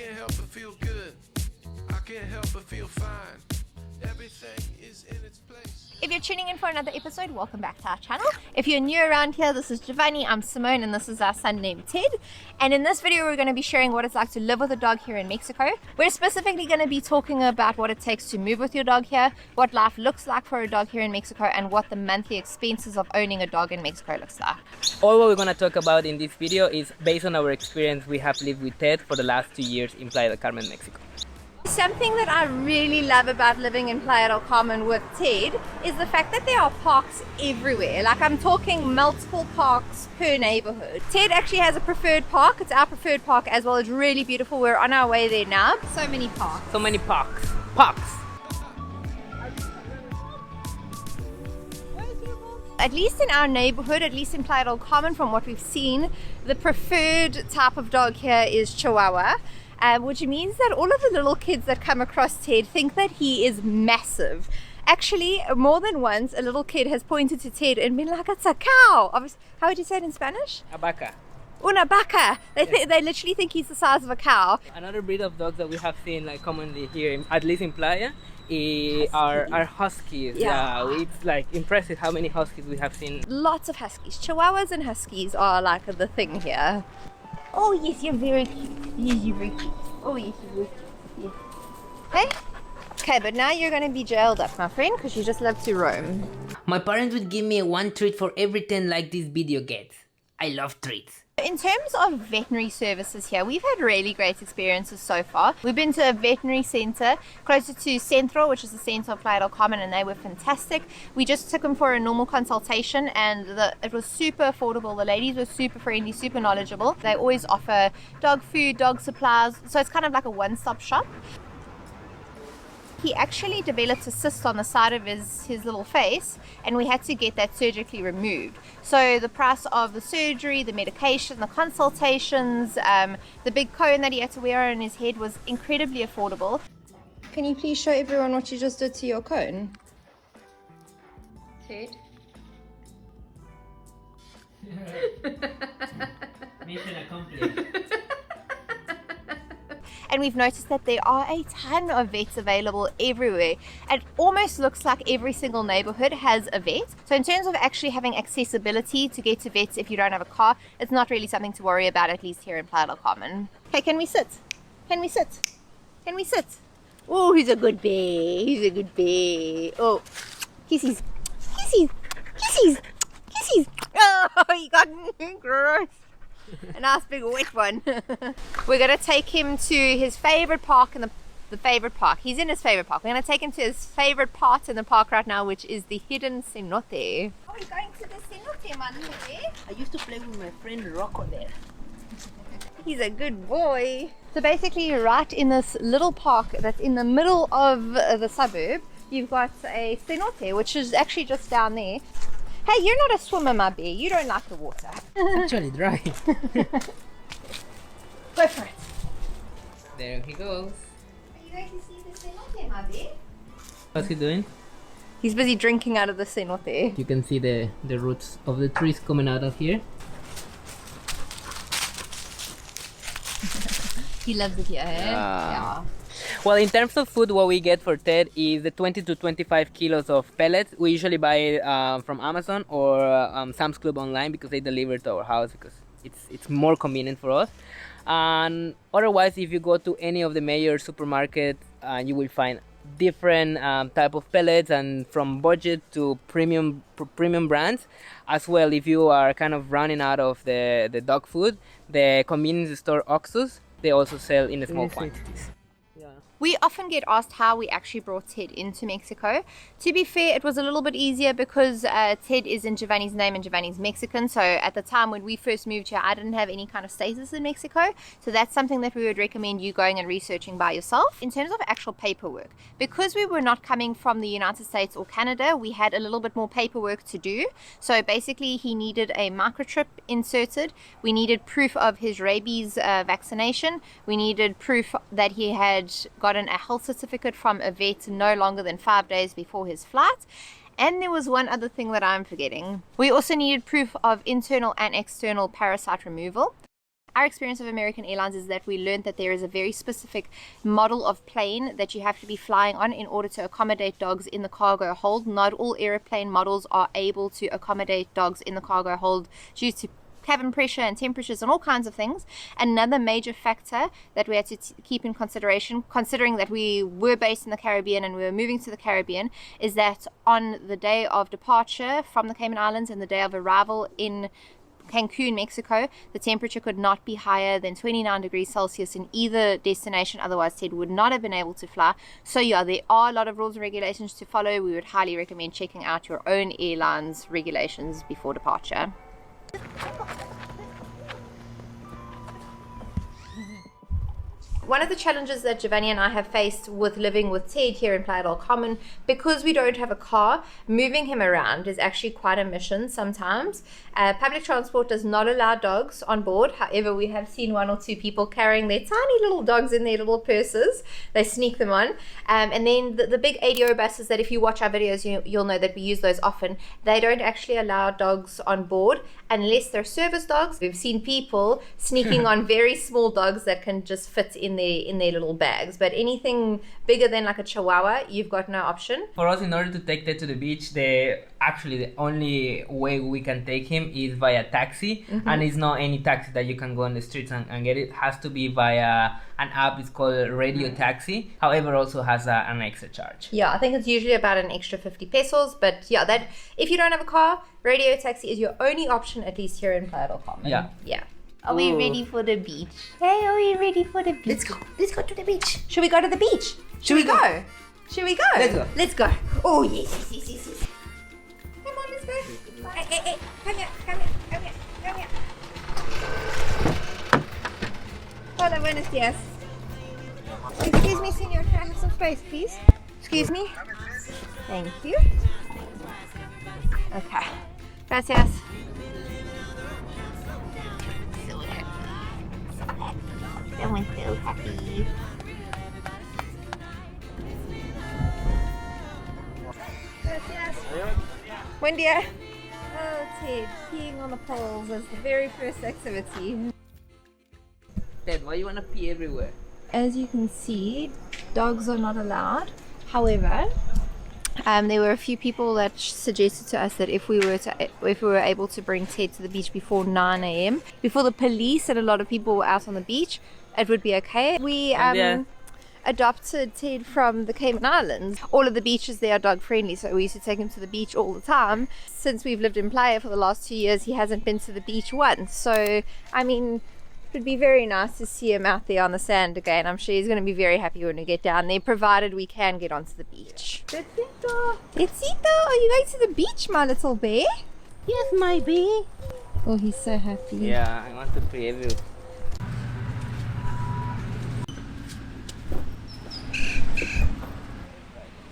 can't help but feel good. I can't help but feel fine. Everything is in its place. If you're tuning in for another episode, welcome back to our channel. If you're new around here, this is Geovanny, I'm Simone, and this is our son named Ted. And in this video, we're going to be sharing what it's like to live with a dog here in Mexico. We're specifically going to be talking about what it takes to move with your dog here, what life looks like for a dog here in Mexico, and what the monthly expenses of owning a dog in Mexico looks like. All what we're going to talk about in this video is based on our experience we have lived with Ted for the last 2 years in Playa del Carmen, Mexico. Something that I really love about living in Playa del Carmen with Ted is the fact that there are parks everywhere. Like, I'm talking multiple parks per neighborhood. Ted actually has a preferred park. It's our preferred park as well. It's really beautiful. We're on our way there now. So many parks. So many parks. Parks. At least in our neighborhood, at least in Playa del Carmen, from what we've seen, the preferred type of dog here is Chihuahua. Which means that all of the little kids that come across Ted think that he is massive. Actually, more than once, a little kid has pointed to Ted and been like, it's a cow. How would you say it in Spanish? A vaca. Una vaca. They literally think he's the size of a cow. Another breed of dogs that we have seen like commonly here, at least in Playa, are huskies. Yeah, it's like impressive how many huskies we have seen. Lots of huskies. Chihuahuas and huskies are like the thing here. Oh yes, you're very cute. Yes, you're very cute. Oh yes, you're very cute. Yes. Hey? Okay, but now you're going to be jailed up, my friend, because you just love to roam. My parents would give me one treat for every 10 like this video gets. I love treats. In terms of veterinary services here, we've had really great experiences so far. We've been to a veterinary center closer to Centro, which is the center of Playa del Carmen, and they were fantastic. We just took them for a normal consultation, and it was super affordable. The ladies were super friendly, super knowledgeable. They always offer dog food, dog supplies, so it's kind of like a one-stop shop. He actually developed a cyst on the side of his little face, and we had to get that surgically removed. So the price of the surgery, the medication, the consultations, the big cone that he had to wear on his head was incredibly affordable. Can you please show everyone what you just did to your cone? Ted? Mission accomplished. And we've noticed that there are a ton of vets available everywhere. It almost looks like every single neighborhood has a vet. So in terms of actually having accessibility to get to vets if you don't have a car, it's not really something to worry about, at least here in Playa del Carmen. Okay, can we sit? Can we sit? Can we sit? Oh, he's a good bear. He's a good bear. Oh, kissies. Kissies. Kissies. Kissies. Oh, he got gross. A nice big wet one. We're going to take him to his favorite park in the favorite park. He's in his favorite park. We're going to take him to his favorite part in the park right now, which is the hidden cenote. Oh, we're going to the cenote, man. I used to play with my friend Rocco there. He's a good boy. So basically, right in this little park that's in the middle of the suburb, you've got a cenote, which is actually just down there. Hey, you're not a swimmer, my bear. You don't like the water. It's actually dry. Go for it. There he goes. Are you going to see the cenote, my bear? What's he doing? He's busy drinking out of the cenote. You can see the roots of the trees coming out of here. He loves it here, eh? Yeah. Well, in terms of food, what we get for Ted is the 20 to 25 kilos of pellets. We usually buy it from Amazon or Sam's Club online because they deliver to our house because it's more convenient for us. And otherwise, if you go to any of the major supermarkets, you will find different type of pellets, and from budget to premium brands. As well, if you are kind of running out of the dog food, the convenience store Oxxos, they also sell in small quantities. We often get asked how we actually brought Ted into Mexico. To be fair, it was a little bit easier because Ted is in Geovanny's name and Geovanny's Mexican. So at the time when we first moved here, I didn't have any kind of status in Mexico. So that's something that we would recommend you going and researching by yourself. In terms of actual paperwork, because we were not coming from the United States or Canada, we had a little bit more paperwork to do. So basically he needed a microchip inserted. We needed proof of his rabies vaccination. We needed proof that he had gotten a health certificate from a vet no longer than 5 days before his flight. And there was one other thing that I'm forgetting. We also needed proof of internal and external parasite removal. Our experience of American Airlines is that we learned that there is a very specific model of plane that you have to be flying on in order to accommodate dogs in the cargo hold. Not all aeroplane models are able to accommodate dogs in the cargo hold due to cabin pressure and temperatures and all kinds of things. Another major factor that we had to keep in consideration, considering that we were based in the Caribbean and we were moving to the Caribbean, is that on the day of departure from the Cayman Islands and the day of arrival in Cancun, Mexico, the temperature could not be higher than 29 degrees Celsius in either destination, otherwise Ted would not have been able to fly. So yeah, there are a lot of rules and regulations to follow. We would highly recommend checking out your own airline's regulations before departure. One of the challenges that 𝐬𝐿𝐼 and I have faced with living with Ted here in Playa del Carmen, because we don't have a car, moving him around is actually quite a mission sometimes. Public transport does not allow dogs on board. However, we have seen one or two people carrying their tiny little dogs in their little purses. They sneak them on. And then the big ADO buses that if you watch our videos, you'll know that we use those often. They don't actually allow dogs on board unless they're service dogs. We've seen people sneaking on very small dogs that can just fit in their little bags, but anything bigger than like a Chihuahua, you've got no option. For us, in order to take Ted to the beach, the only way we can take him is via taxi, and it's not any taxi that you can go on the streets and get it. It has to be via an app. It's called Radio Taxi. However, also has an extra charge. Yeah, I think it's usually about an extra 50 pesos, but yeah, that if you don't have a car, Radio Taxi is your only option, at least here in Playa del Carmen. Yeah. Are we ready for the beach? Hey, are we ready for the beach? Let's go. Let's go to the beach. Should we go to the beach? Should we go? Should we go? Let's go. Let's go. Oh, yes. Come on, let's go. Hey. Come here. Hola, buenos días. Excuse me, senor. Can I have some space, please? Excuse me. Thank you. Okay. Gracias. Someone's so happy. Gracias. Buen día. Oh, Ted, peeing on the poles is the very first activity. Ted, why you wanna pee everywhere? As you can see, dogs are not allowed. However, there were a few people that suggested to us that if we were able to bring Ted to the beach before 9 a.m., before the police and a lot of people were out on the beach, it would be okay. We adopted Ted from the Cayman Islands. All of the beaches there are dog friendly, so we used to take him to the beach all the time. Since we've lived in Playa for the last 2 years, he hasn't been to the beach once. So, I mean, it would be very nice to see him out there on the sand again. I'm sure he's going to be very happy when we get down there, provided we can get onto the beach. Tetsito, are you going to the beach, my little bear? Yes, my bear. Oh, he's so happy. Yeah, I want to pee everywhere.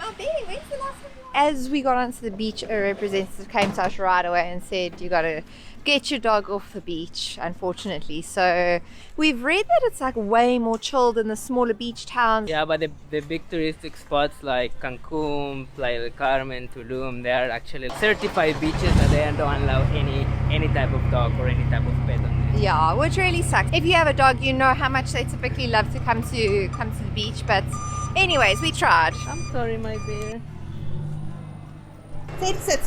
Oh, bear, where's the last one? As we got onto the beach, a representative came to us right away and said, you got to get your dog off the beach, unfortunately. So we've read that it's like way more chill than the smaller beach towns. Yeah, but the big touristic spots like Cancun, Playa del Carmen, Tulum, they are actually certified beaches that they don't allow any type of dog or any type of pet on them. Yeah, which really sucks. If you have a dog, you know how much they typically love to come to the beach. But anyways, we tried. I'm sorry, my bear. Sit.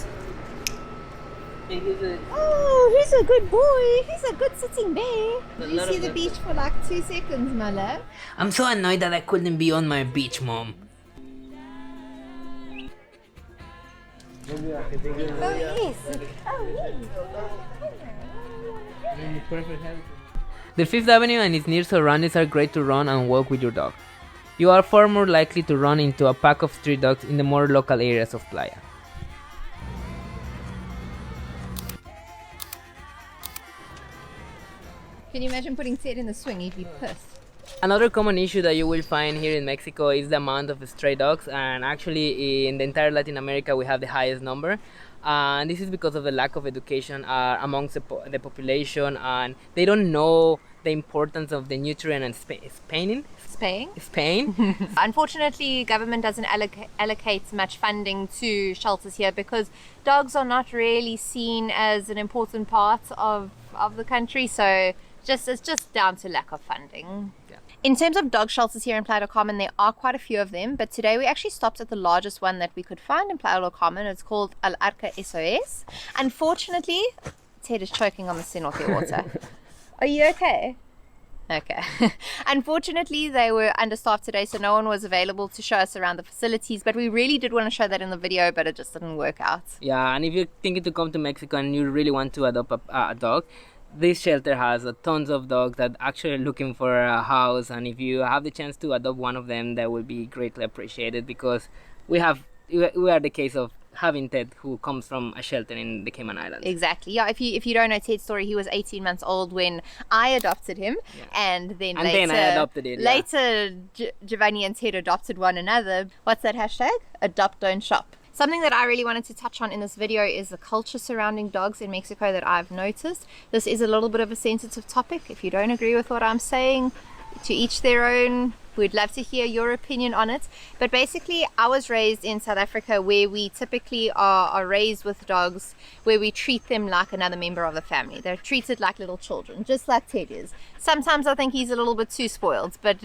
He's Oh, he's a good boy. He's a good sitting bear. Did you see the beach for like 2 seconds, my love? I'm so annoyed that I couldn't be on my beach, Mom. Oh, yes. The Fifth Avenue and its near surroundings are great to run and walk with your dog. You are far more likely to run into a pack of street dogs in the more local areas of Playa. Can you imagine putting Ted in the swing? He'd be pissed. Another common issue that you will find here in Mexico is the amount of stray dogs, and actually in the entire Latin America we have the highest number. And this is because of the lack of education amongst the population, and they don't know the importance of the nutrient and spaying. Unfortunately, government doesn't allocate much funding to shelters here because dogs are not really seen as an important part of the country. So It's just down to lack of funding. Yeah. In terms of dog shelters here in Playa del Carmen, there are quite a few of them, but today we actually stopped at the largest one that we could find in Playa del Carmen. It's called Arca SOS. Unfortunately, Ted is choking on the cenote water. Are you okay? Okay. Unfortunately, they were understaffed today, so no one was available to show us around the facilities, but we really did want to show that in the video, but it just didn't work out. Yeah, and if you're thinking to come to Mexico and you really want to adopt a dog, this shelter has tons of dogs that actually are looking for a house, and if you have the chance to adopt one of them, that will be greatly appreciated, because we are the case of having Ted, who comes from a shelter in the Cayman Islands. Exactly. Yeah, if you don't know Ted's story, he was 18 months old when I adopted him, and then later I adopted it. Later, Geovanny and Ted adopted one another. What's that hashtag? Adopt, don't shop. Something that I really wanted to touch on in this video is the culture surrounding dogs in Mexico that I've noticed. This is a little bit of a sensitive topic. If you don't agree with what I'm saying, to each their own. We'd love to hear your opinion on it. But basically, I was raised in South Africa, where we typically are raised with dogs, where we treat them like another member of the family. They're treated like little children, just like Ted is. Sometimes I think he's a little bit too spoiled, but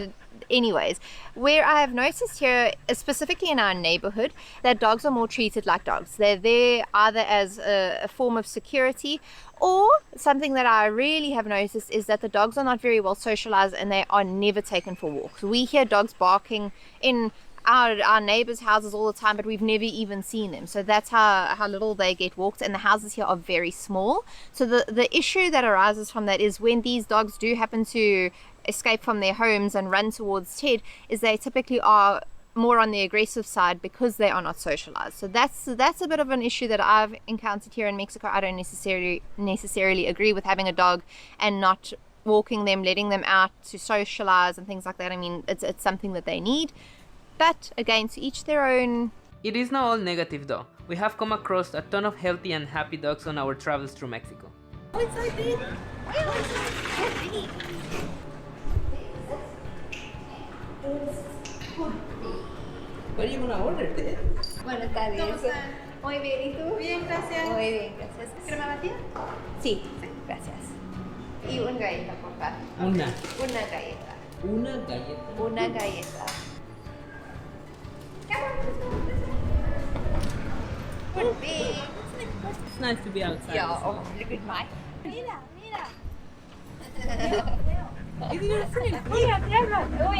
anyways, where I have noticed here, specifically in our neighborhood, that dogs are more treated like dogs. They're there either as a form of security, or something that I really have noticed is that the dogs are not very well socialized and they are never taken for walks. We hear dogs barking in our neighbors' houses all the time, but we've never even seen them. So that's how little they get walked, and the houses here are very small. So the issue that arises from that is when these dogs do happen to escape from their homes and run towards Ted, is they typically are more on the aggressive side because they are not socialized. So that's a bit of an issue that I've encountered here in Mexico. I don't necessarily agree with having a dog and not walking them, letting them out to socialize and things like that. I mean, it's something that they need, but again, to each their own. It is not all negative though. We have come across a ton of healthy and happy dogs on our travels through Mexico. Oh, it's so big. What are you gonna order, Ted? Buenas tardes. Muy bien, ¿y tú? Bien, gracias. Muy bien, gracias. ¿Crema batida? Sí, gracias. Y una galleta, por favor. Una galleta. galleta. Una galleta. Good big. It's nice to be outside. Yeah, oh, look at my. Mira. Mira, Uy,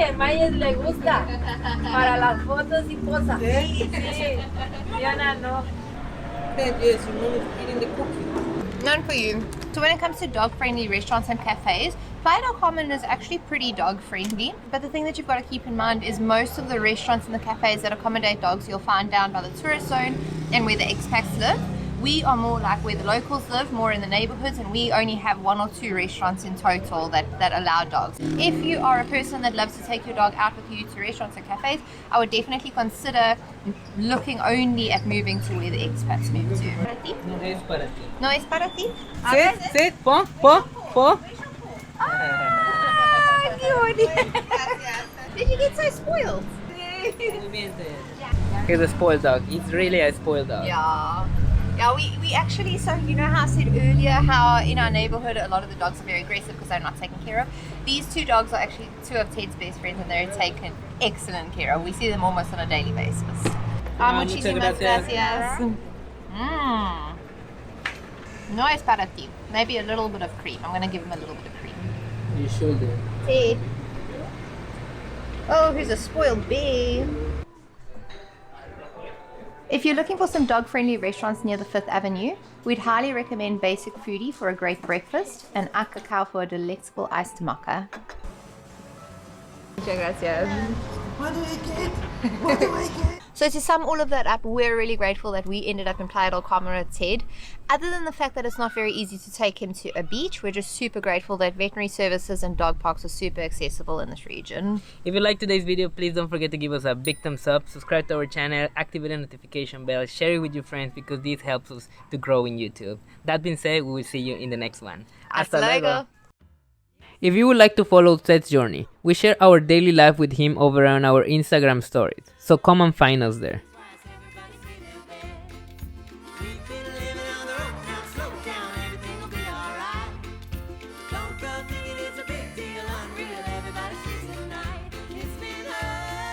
a Mayes le gusta. Para las fotos y posa. Sí. Diana no. yes, your mom is eating the cookie. None for you. So when it comes to dog-friendly restaurants and cafes, Playa del Carmen is actually pretty dog-friendly. But the thing that you've got to keep in mind is most of the restaurants and the cafes that accommodate dogs you'll find down by the tourist zone and where the expats live. We are more like where the locals live, more in the neighborhoods, and we only have 1 or 2 restaurants in total that allow dogs. If you are a person that loves to take your dog out with you to restaurants and cafes, I would definitely consider looking only at moving to where the expats move to. No es para ti. No es para ti? Sit, po. Ah, qué bonito. Did you get so spoiled? He's a spoiled dog. He's really a spoiled dog. Yeah, we actually, so you know how I said earlier how in our neighborhood a lot of the dogs are very aggressive because they're not taken care of. These 2 dogs are actually 2 of Ted's best friends, and they're taken excellent care of. We see them almost on a daily basis. Muchísimas gracias. No es para ti. Maybe a little bit of cream. I'm going to give him a little bit of cream. You should do. Ted. Oh, who's a spoiled bee. If you're looking for some dog-friendly restaurants near the 5th Avenue, we'd highly recommend Basic Foodie for a great breakfast and 𝐸𝐶𝐞𝐫 for a delectable iced mocha. Muchas gracias. What do I get? So to sum all of that up, we're really grateful that we ended up in Playa del Carmen with Ted. Other than the fact that it's not very easy to take him to a beach, we're just super grateful that veterinary services and dog parks are super accessible in this region. If you liked today's video, please don't forget to give us a big thumbs up, subscribe to our channel, activate the notification bell, share it with your friends because this helps us to grow in YouTube. That being said, we will see you in the next one. Hasta luego! If you would like to follow Ted's journey, we share our daily life with him over on our Instagram stories, so come and find us there.